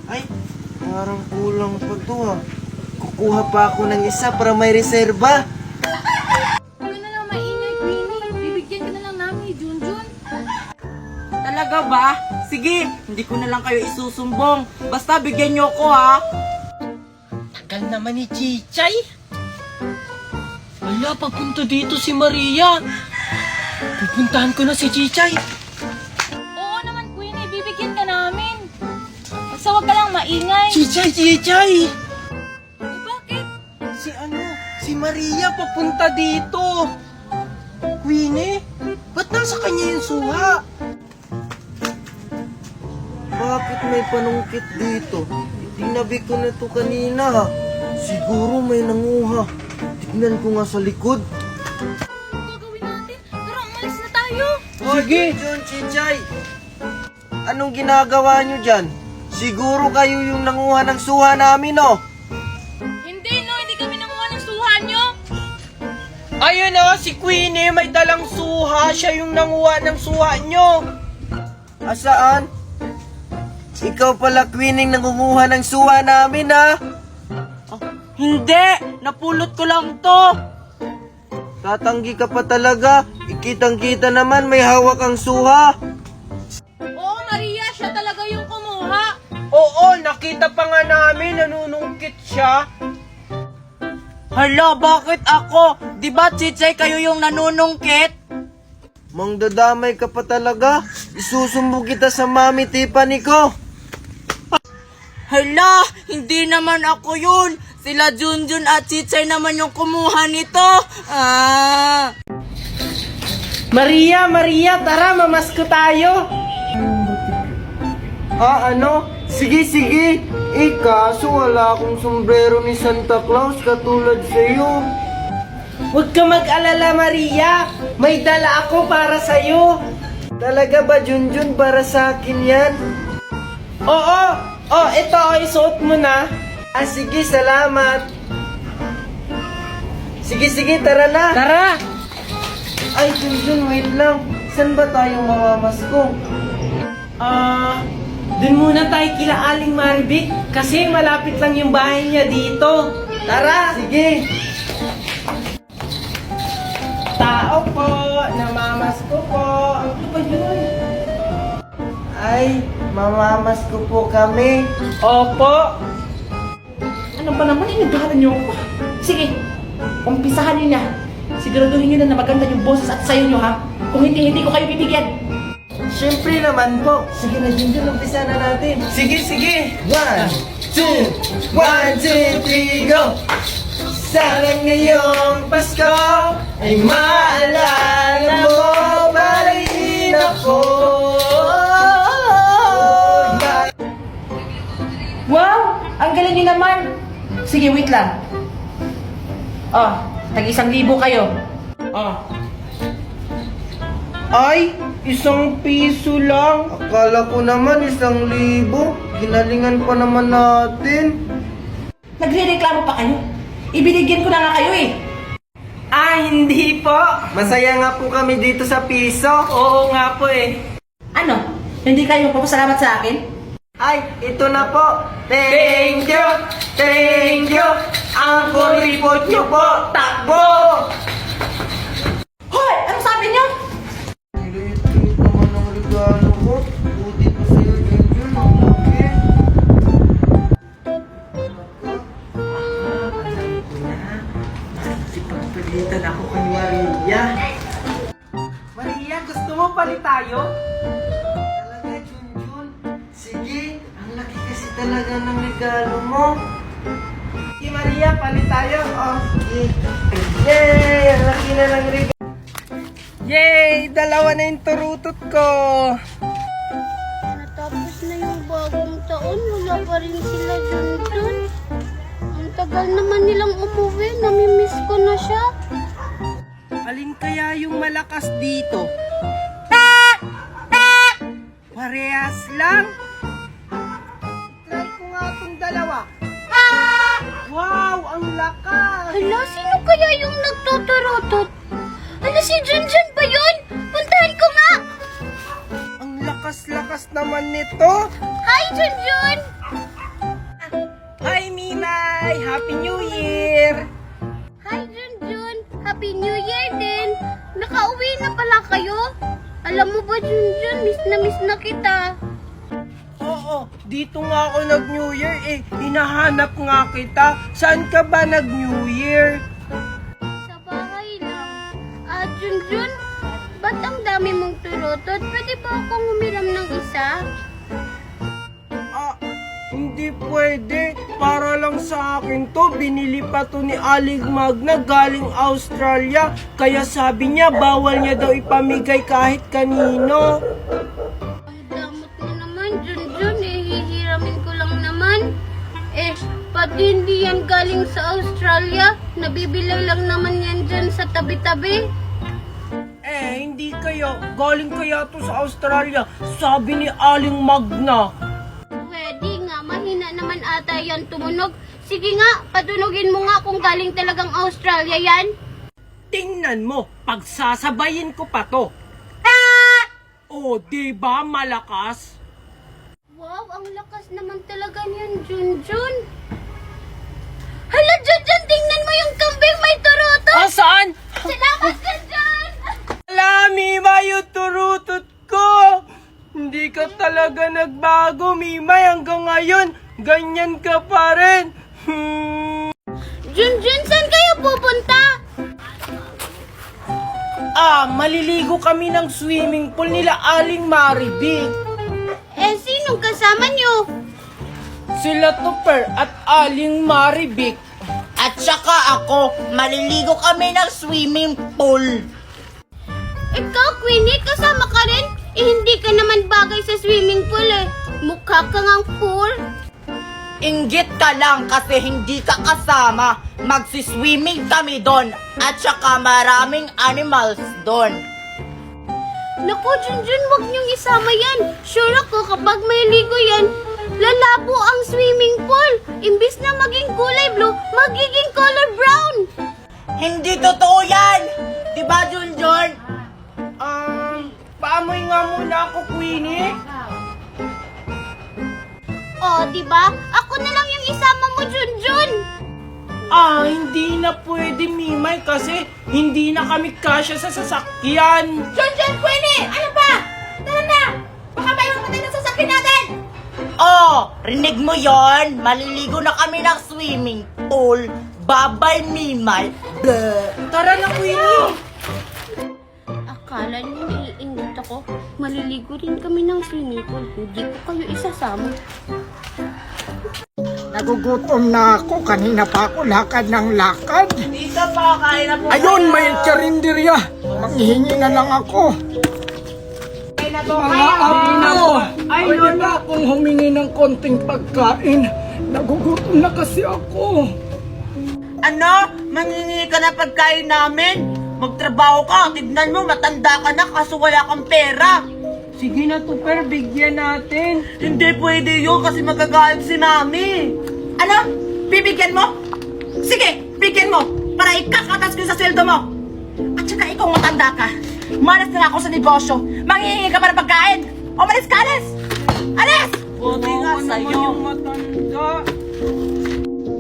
Ay, parang kulang pa to ah. Kukuha pa ako ng isa para may reserba. Huwag ka na lang maingay, Queenie. Bibigyan ka na lang namin, Junjun. Talaga ba? Sige, hindi ko na lang kayo isusumbong. Basta bigyan niyo ako ha. Tagal naman ni Chichay. Wala, papunta dito si Maria. Pupuntahan ko na si Chichay. Oo naman, Queenie. Bibigyan ka namin. Basta huwag ka lang maingay. Chichay! Bakit? Si Maria papunta dito. Queenie, ba't nasa kanya yung suha? Bakit may panungkit dito? Itinabi ko na to kanina. Siguro may nanguha. Tignan ko nga sa likod. Ano gagawin natin? Tara, umalis na tayo. Sige. John, Chichay. Anong ginagawa nyo dyan? Siguro kayo yung nanguha ng suha namin, oh. Hindi, no. Hindi kami nanguha ng suha nyo. Ayun na, si Queenie may dalang suha. Siya yung nanguha ng suha nyo. Asaan? Ikaw pala, Queening, nangunguha ng suha namin, ha? Hindi, napulot ko lang to. Tatanggi ka pa talaga. Ikitang-kita naman may hawak ang suha. Oo, Maria. Siya talaga yung kumuha. Oo, nakita pa nga namin, nanunungkit siya. Hala, bakit ako? Di ba, Chichay, kayo yung nanunungkit? Mangdadamay ka pa talaga. Isusumbong kita sa Mami Tiffany ko. Hala, hindi naman ako yun. Sila Junjun at Chichay naman yung kumuha nito. Maria, tara, mamasko tayo. Ano? Sige. Kaso wala akong sombrero ni Santa Claus katulad sa'yo. Huwag ka mag-alala, Maria. May dala ako para sa'yo. Talaga ba, Junjun, para sa akin yan? Oo, ito, isuot mo na. Sige, salamat. Sige, tara na. Tara. Ay, Junjun, wait lang. Saan ba tayo mamamasko? Dun muna tayo kila Aling Maribik kasi malapit lang yung bahay niya dito. Tara! Sige. Tao po, namamasko po. Ano ba yun? Ay, mamamasko po kami. Opo. Ano ba naman, inagahan niyo ako? Sige, umpisahan niyo na. Siguraduhin niyo na maganda yung boses at sayo niyo ha. Kung hindi ko kayo bibigyan. Siyempre naman po. Sige na, Junjun, umpisa na natin. Sige. 1, 2, 1, 2, 3, go! Sana ngayong Pasko ay maalala mo pa rin ako. Wow! Ang galing niyo naman! Sige, wait lang. Tag-1,000 kayo. Ay, 1 piso lang. Akala ko naman 1,000. Ginalingan pa naman natin. Nagre-reklamo pa kayo? Ibinigyan ko na nga kayo eh. Hindi po. Masaya nga po kami dito sa piso. Oo nga po eh. Ano? Hindi kayo papasalamat sa akin? Ay, ito na po. Thank you! Ang kuripot nyo po, takbo! Hoy! Ano sabi nyo? Liit-liit naman ang regalo ko. Buti pa sa'yo, Junjun. Ang laki. Sipagpalitan ako kay Maria. Maria, gusto mo palit tayo? Talaga, Junjun. Sige, ang laki kasi talaga ng regalo mo. Si Maria, palit tayo. Sige. Yay! Ang laki na ng regalo. Yay! Dalawa na yung turutot ko. Natapos na yung bagong taon, wala pa rin sila Junjun. Ang tagal naman nilang umuwi, namimiss ko na siya. Alin kaya yung malakas dito? Parehas lang. Try ko nga itong dalawa. Wow! Ang lakas! Hala, sino kaya yung nagtuturutot? Hala, si Junjun ba yun? Puntahan ko nga! Ang lakas-lakas naman nito. Hi, Junjun! kayo? Alam mo ba, Junjun, miss na kita. Oo, dito nga ako nag-New Year eh. Hinahanap nga kita. Saan ka ba nag-New Year? Sa bahay lang. Junjun, ba't ang dami mong turutot? Pwede ba akong umiram ng isa? Hindi pwede. Para lang sa akin to. Binili pa to ni Aling Magna galing Australia. Kaya sabi niya, bawal niya daw ipamigay kahit kanino. Ang damot mo naman, Junjun. Hihiramin ko lang naman. Pati hindi yan galing sa Australia. Nabibili lang naman yan dyan sa tabi-tabi. Hindi kayo. Galing kaya to sa Australia. Sabi ni Aling Magna. Pwede nga, mahina naman ata yan tumunog. Sige nga, patunogin mo nga kung galing talagang Australia yan. Tingnan mo, pagsasabayin ko pa to. Oh, diba malakas? Wow, ang lakas naman talaga niyan, Junjun. Hala, Junjun, tingnan mo yung kambing may turuto. Saan? Salamat, Junjun! Wala, Mimay, yung turutot ko. Hindi ka talaga nagbago, Mimay. Hanggang ngayon, ganyan ka pa rin. Junjun, saan kayo pupunta? Maliligo kami ng swimming pool nila Aling Maribik. Sinong kasama niyo? Sila Tupper at Aling Maribik. At saka ako, maliligo kami ng swimming pool. Ikaw, Queenie, kasama ka rin? Hindi ka naman bagay sa swimming pool eh. Mukha ka ngang pool. Inggit ka lang kasi hindi ka kasama. Magsiswimming kami doon. At saka maraming animals doon. Naku, Junjun, wag niyong isama yan. Sure ako kapag may ligo yan, lalabo ang swimming pool. Imbis na maging kulay blue, magiging color brown. Hindi totoo yan! Diba, Junjun? Paamoy nga muna ako, Queenie. Diba? Ako na lang yung isama mo, Junjun. Hindi na pwede, Mimay, kasi hindi na kami kasya sa sasakyan. Junjun, Queenie! Ano ba? Tara na! Baka mayroon pa tayo ng sasakyan natin! Rinig mo yon? Maliligo na kami ng swimming pool. Babay, Mimay. Bleh. Tara na, Queenie. Akala niyo naiinggit ako. Maliligo rin kami ng swimming pool. Hindi ko kayo isasama. Nagugutom na ako. Kanina pa ako lakad ng lakad. Hindi ka pa kakain na po. Ayun, may karinderya. Manghihingi na lang ako. Mga amo, ay na akong humingi ng konting pagkain. Nagugutom na kasi ako. Ano? Mangingi ka na pagkain namin? Magtrabaho ka. Tignan mo, matanda ka na kaso wala kang pera. Sige na, Tupper, bigyan natin. Hindi pwede yun kasi magagalit si Mami. Ano? Bibigyan mo? Sige, bigyan mo para ikakatas ko sa sweldo mo. At saka ikaw matanda ka. Malas na ako sa negosyo. Manghihingi ka para pagkain. Umalis ka, alis! Alis! Buti nga Naman sa'yo. yung matanda.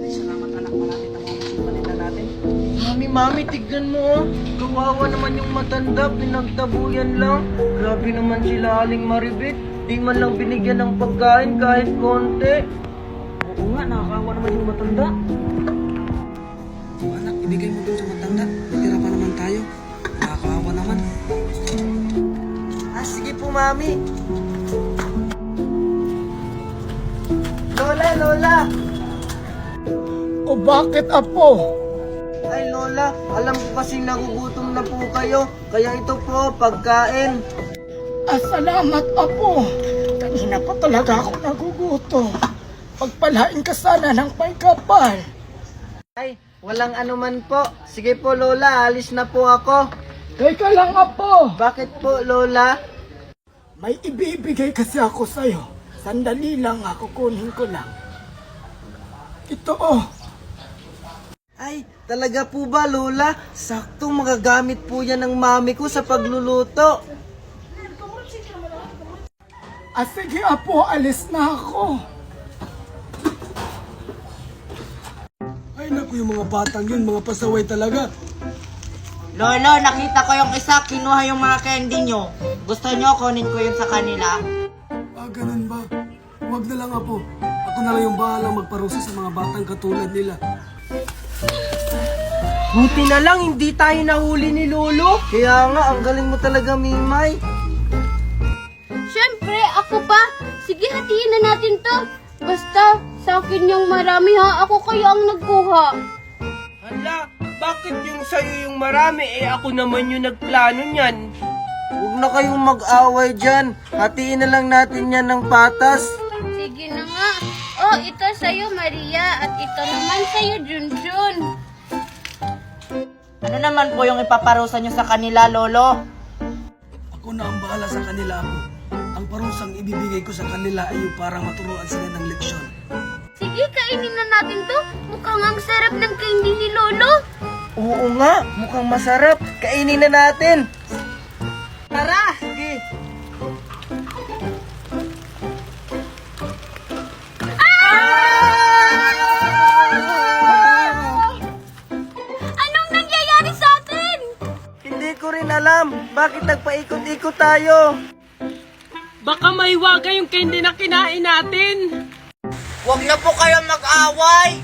Salamat anak, marami tayong sibalita natin. Mami, tignan mo. Kawawa naman yung matanda. Pinagtabuyan lang. Grabe naman sila Aling Maribik. Di man lang binigyan ng pagkain kahit konti. Oo nga, nakakawa naman yung matanda. Anak, ibigay mo dun sa matanda. Natira pa naman tayo. Nakakaawa naman. Sige po, Mami. Lola! O bakit, apo? Ay, Lola, alam ko kasi nagugutom na po kayo. Kaya ito po, pagkain. Salamat, apo. Kanina pa talaga ako nagugutom. Pagpalain ka sana ng paykapal. Ay, walang anuman po. Sige po, Lola, alis na po ako. Teka lang, apo. Bakit po, Lola? May ibibigay kasi ako sa'yo. Sandali lang, kukunin ko lang. Ito, Ay, talaga po ba, Lola? Saktong magagamit po yan ng mami ko sa pagluluto. Sige, apo, alis na ako. Ay naku, yung mga batang yun, mga pasaway talaga. Lolo, nakita ko yung isa, kinuha yung mga candy nyo. Gusto nyo, kunin ko yun sa kanila? Ganun ba? Huwag na lang, Apo. Ako na lang yung bahalang magparusa sa mga batang katulad nila. Buti na lang, hindi tayo nahuli ni Lolo. Kaya nga, ang galing mo talaga, Mimay. Siyempre, ako pa. Sige, hatiin na natin to. Basta, sa akin yung marami ha. Ako kaya ang nagkuha. Hala, bakit yung sa'yo yung marami? Ako naman yung nagplano niyan. Huwag na kayong mag-away dyan. Hatiin na lang natin yan ng patas. Sige na nga. Oh, ito sa'yo, Maria. At ito naman sa'yo, Junjun. Ano naman po yung ipaparusa nyo sa kanila, Lolo? Ako na ang bahala sa kanila, Apo. Ang parusang ibibigay ko sa kanila ay yung para maturuan sila ng leksyon. Sige, kainin na natin to. Mukhang ang sarap ng candy ni Lolo. Oo nga, mukhang masarap. Kainin na natin. Tara! Sige. Anong nangyayari sa atin? Hindi ko rin alam. Bakit nagpaikot-ikot tayo? Baka may waga yung candy na kinain natin. Huwag na po kayo mag-away!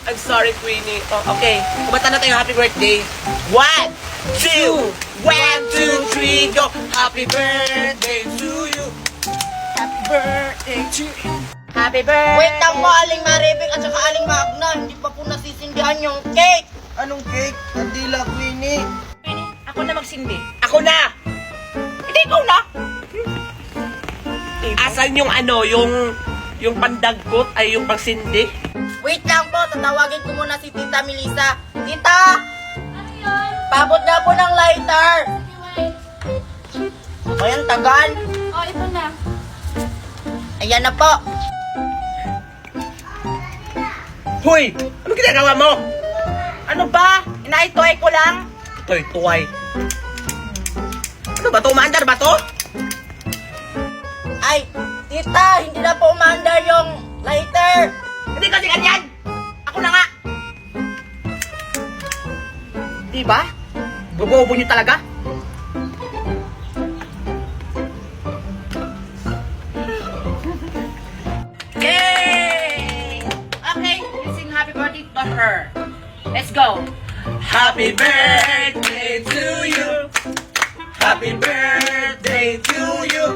I'm sorry, Queenie. Okay, kumanta na tayo happy birthday. 1, 2, 1, 2, 3, go! Happy birthday to you! Happy birthday to you! Happy birthday! Wait lang mo, Aling Maribik at saka Aling Magna. Hindi pa po nasisindihan yung cake. Anong cake? Kandila, Queenie. Ako na magsindi. Ako na! Hindi, ikaw na! Asan yung yung pandagkot ay yung pagsindi? Wait lang po, tatawagin ko muna si Tita Melissa. Tita! Pabot na po ng lighter! Ayan, tagal. Oh, ito na. Ayan na po. Hoy! Ano ginagawa mo? Ano ba? Inaitoy ko lang. Tuway. Ano ba to? Umaandar ba to? Ay, tita, hindi na po umandar yung lighter. Hindi kasi ganyan! Ako na nga. Diba? Bobobo nyo talaga? Yay! Okay, let's sing happy birthday to her. Let's go. Happy birthday to you! Happy birthday to you!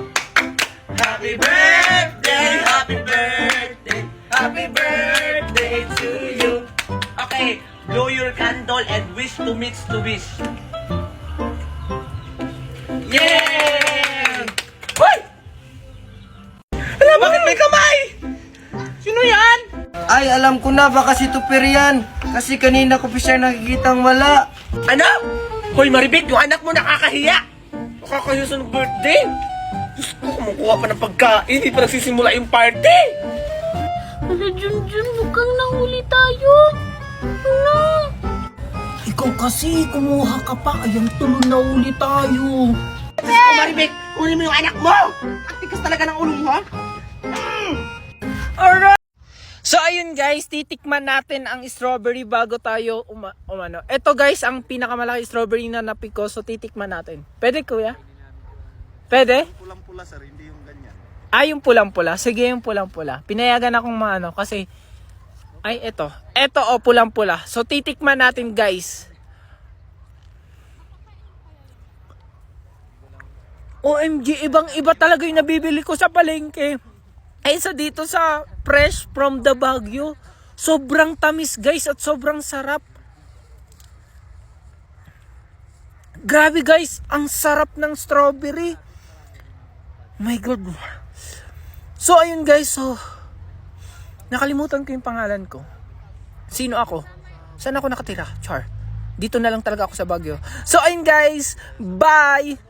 Happy birthday! Happy birthday! Happy birthday to you! Okay, blow your candle and wish to mix to wish. Yay! Hoy! Ala, bakit may kamay? Sino yan? Ay, alam ko na, baka si Tupir yan. Kasi kanina ko pa siya nakikitang wala. Ano? Hoy, Maribik, yung anak mo nakakahiya. Nakakahiya sa birthday. Diyos ko, kumukuha pa ng pagkain. Hindi pa nagsisimula yung party. Hala, Junjun, mukhang nahuli tayo. Ano? Ikaw kasi, kumuha ka pa. Ayan, tuloy na uli tayo. Oh, Maribik, kunin mo yung anak mo. Ang tigas talaga ng ulo mo, ha? So ayun guys, titikman natin ang strawberry bago tayo umano. Ito guys, ang pinakamalaki strawberry na napiko. So titikman natin. Pwede kuya? Pwede? Pulang-pula sir, hindi yung ganyan. Ah, yung pulang-pula. Sige, yung pulang-pula. Pinayagan akong maano kasi... Ay, ito. Ito o, pulang-pula. So titikman natin guys. OMG, ibang-iba talaga yung nabibili ko sa palengke. Ay, sa dito sa fresh from the Baguio. Sobrang tamis guys at sobrang sarap. Grabe guys, ang sarap ng strawberry. My God. So ayun guys, so nakalimutan ko yung pangalan ko. Sino ako? Saan ako nakatira? Char. Dito na lang talaga ako sa Baguio. So ayun guys, bye!